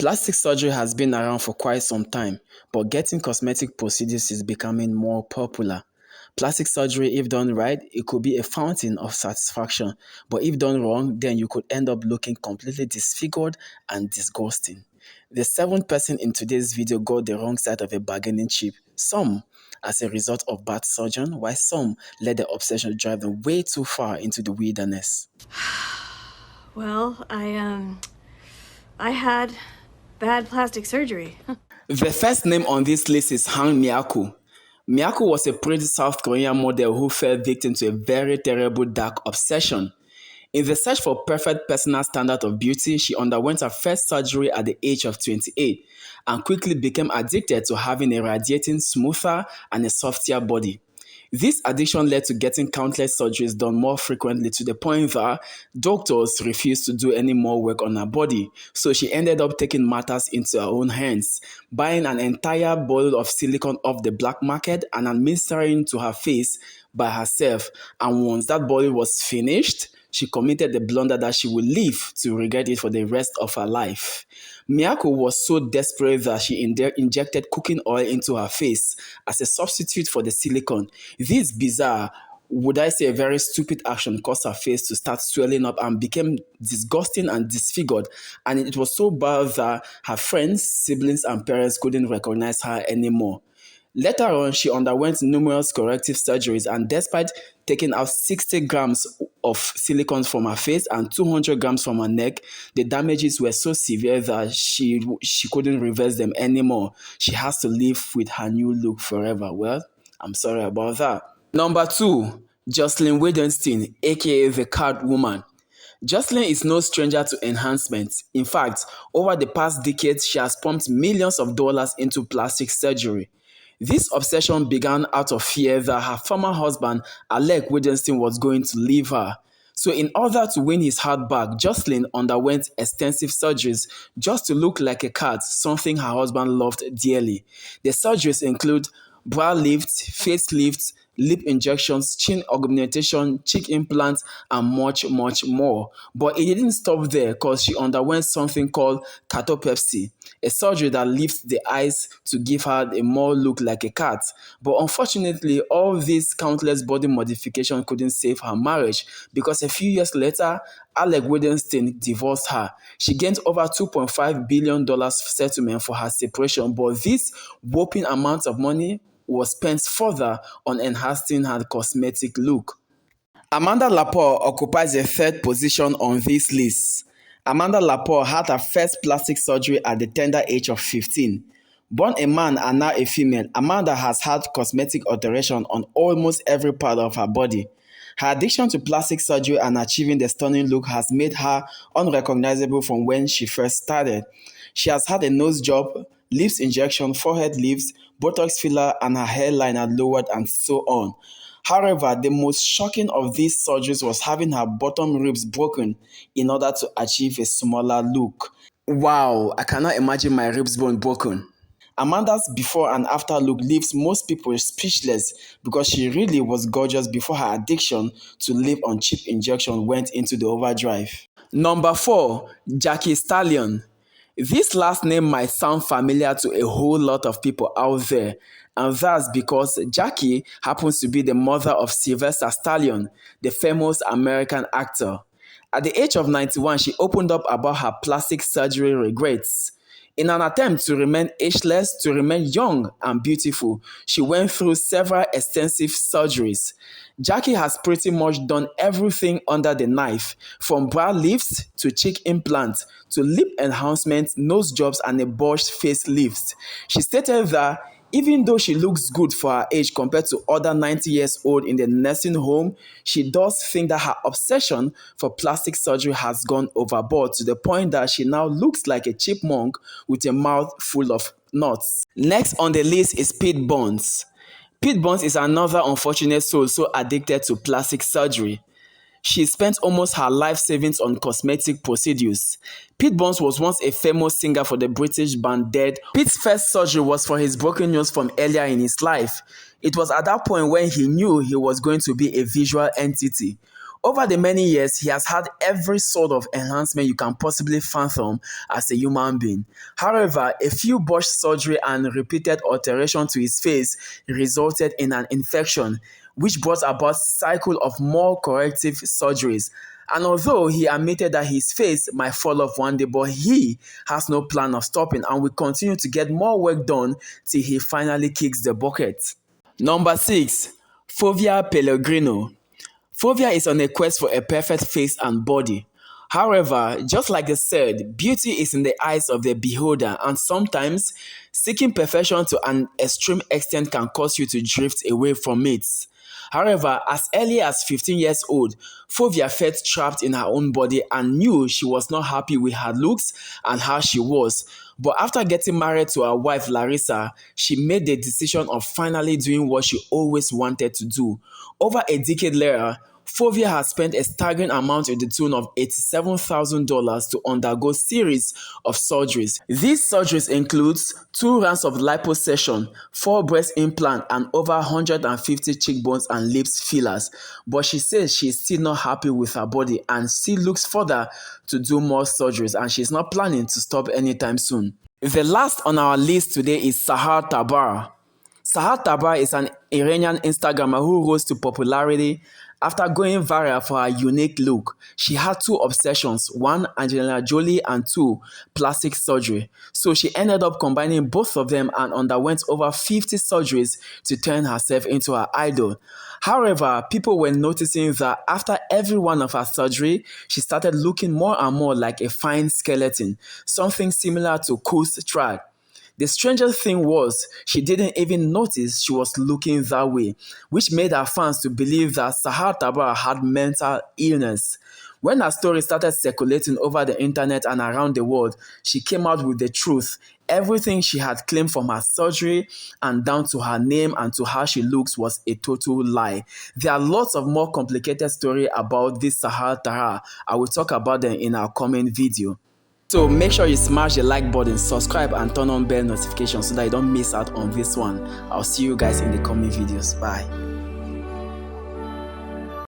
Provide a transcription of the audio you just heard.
Plastic surgery has been around for quite some time, but getting cosmetic procedures is becoming more popular. Plastic surgery, if done right, it could be a fountain of satisfaction, but if done wrong, then you could end up looking completely disfigured and disgusting. The seventh person in today's video got the wrong side of a bargaining chip. Some as a result of bad surgeon, while some let the obsession drive them way too far into the wilderness. Well, I had bad plastic surgery. The first name on this list is Miyaku. Miyaku was a pretty South Korean model who fell victim to a very terrible dark obsession. In the search for perfect personal standard of beauty, she underwent her first surgery at the age of 28 and quickly became addicted to having a radiating, smoother and a softer body. This addiction led to getting countless surgeries done more frequently to the point that doctors refused to do any more work on her body. So she ended up taking matters into her own hands, buying an entire bottle of silicone off the black market and administering to her face by herself. And once that bottle was finished, she committed the blunder that she would live to regret it for the rest of her life. Miyaku was so desperate that she injected cooking oil into her face as a substitute for the silicone. This bizarre, would I say a very stupid action, caused her face to start swelling up and became disgusting and disfigured. And it was so bad that her friends, siblings, and parents couldn't recognize her anymore. Later on, she underwent numerous corrective surgeries, and despite taking out 60 grams of silicone from her face and 200 grams from her neck, the damages were so severe that she couldn't reverse them anymore. She has to live with her new look forever. Well, I'm sorry about that. Number 2, Jocelyn Wildenstein, aka the Card Woman. Jocelyn is no stranger to enhancements. In fact, over the past decade, she has pumped millions of dollars into plastic surgery. This obsession began out of fear that her former husband, Alec Wildenstein, was going to leave her. So in order to win his heart back, Jocelyn underwent extensive surgeries just to look like a cat, something her husband loved dearly. The surgeries include brow lifts, face lifts, lip injections, chin augmentation, cheek implants, and much, much more. But it didn't stop there because she underwent something called catopepsy, a surgery that lifts the eyes to give her a more look like a cat. But unfortunately, all these countless body modifications couldn't save her marriage because a few years later, Alec Wildenstein divorced her. She gained over $2.5 billion settlement for her separation, but this whopping amount of money was spent further on enhancing her cosmetic look. Amanda Laporte occupies the third position on this list. Amanda Laporte had her first plastic surgery at the tender age of 15. Born a man and now a female, Amanda has had cosmetic alteration on almost every part of her body. Her addiction to plastic surgery and achieving the stunning look has made her unrecognizable from when she first started. She has had a nose job, lips injection, forehead lifts, Botox filler, and her hairline had lowered and so on. However, the most shocking of these surgeries was having her bottom ribs broken in order to achieve a smaller look. Wow, I cannot imagine my ribs being broken. Amanda's before and after look leaves most people speechless because she really was gorgeous before her addiction to live on cheap injection went into the overdrive. Number 4, Stallion. This last name might sound familiar to a whole lot of people out there, and that's because Jackie happens to be the mother of Sylvester Stallion, the famous American actor. At the age of 91, she opened up about her plastic surgery regrets. In an attempt to remain ageless, to remain young and beautiful, she went through several extensive surgeries. Jackie has pretty much done everything under the knife, from brow lifts to cheek implants to lip enhancements, nose jobs, and a Botched face lift. She stated that even though she looks good for her age compared to other 90-years-old in the nursing home, she does think that her obsession for plastic surgery has gone overboard to the point that she now looks like a chipmunk with a mouth full of nuts. Next on the list is Pete Burns. Pete Burns is another unfortunate soul so addicted to plastic surgery. She spent almost her life savings on cosmetic procedures. Pete Burns was once a famous singer for the British band Dead. Pete's first surgery was for his broken nose from earlier in his life. It was at that point when he knew he was going to be a visual entity. Over the many years, he has had every sort of enhancement you can possibly fathom as a human being. However, a few botched surgery and repeated alteration to his face resulted in an infection, which brought about a cycle of more corrective surgeries. And although he admitted that his face might fall off one day, but he has no plan of stopping and will continue to get more work done till he finally kicks the bucket. Number 6. Fovea Pellegrino. Fovea is on a quest for a perfect face and body. However, just like they said, beauty is in the eyes of the beholder, and sometimes seeking perfection to an extreme extent can cause you to drift away from it. However, as early as 15 years old, Fovea felt trapped in her own body and knew she was not happy with her looks and how she was. But after getting married to her wife Larissa, she made the decision of finally doing what she always wanted to do. Over a decade later, Fovea has spent a staggering amount in the tune of $87,000 to undergo series of surgeries. These surgeries include 2 rounds of liposuction, 4 breast implants, and over 150 cheekbones and lips fillers. But she says she is still not happy with her body and still looks further to do more surgeries, and she's not planning to stop anytime soon. The last on our list today is Shama Tabara. Shama Tabara is an Iranian Instagrammer who rose to popularity after going viral for her unique look. She had 2 obsessions, 1 Angelina Jolie and 2 plastic surgery. So she ended up combining both of them and underwent over 50 surgeries to turn herself into her idol. However, people were noticing that after every one of her surgery, she started looking more and more like a fine skeleton, something similar to Ku's Strad. The strangest thing was, she didn't even notice she was looking that way, which made her fans to believe that Shama Tabara had mental illness. When her story started circulating over the internet and around the world, she came out with the truth. Everything she had claimed from her surgery and down to her name and to how she looks was a total lie. There are lots of more complicated stories about this Shama Tabara. I will talk about them in our coming video. So make sure you smash the like button, subscribe and turn on bell notifications so that you don't miss out on this one. I'll see you guys in the coming videos. Bye.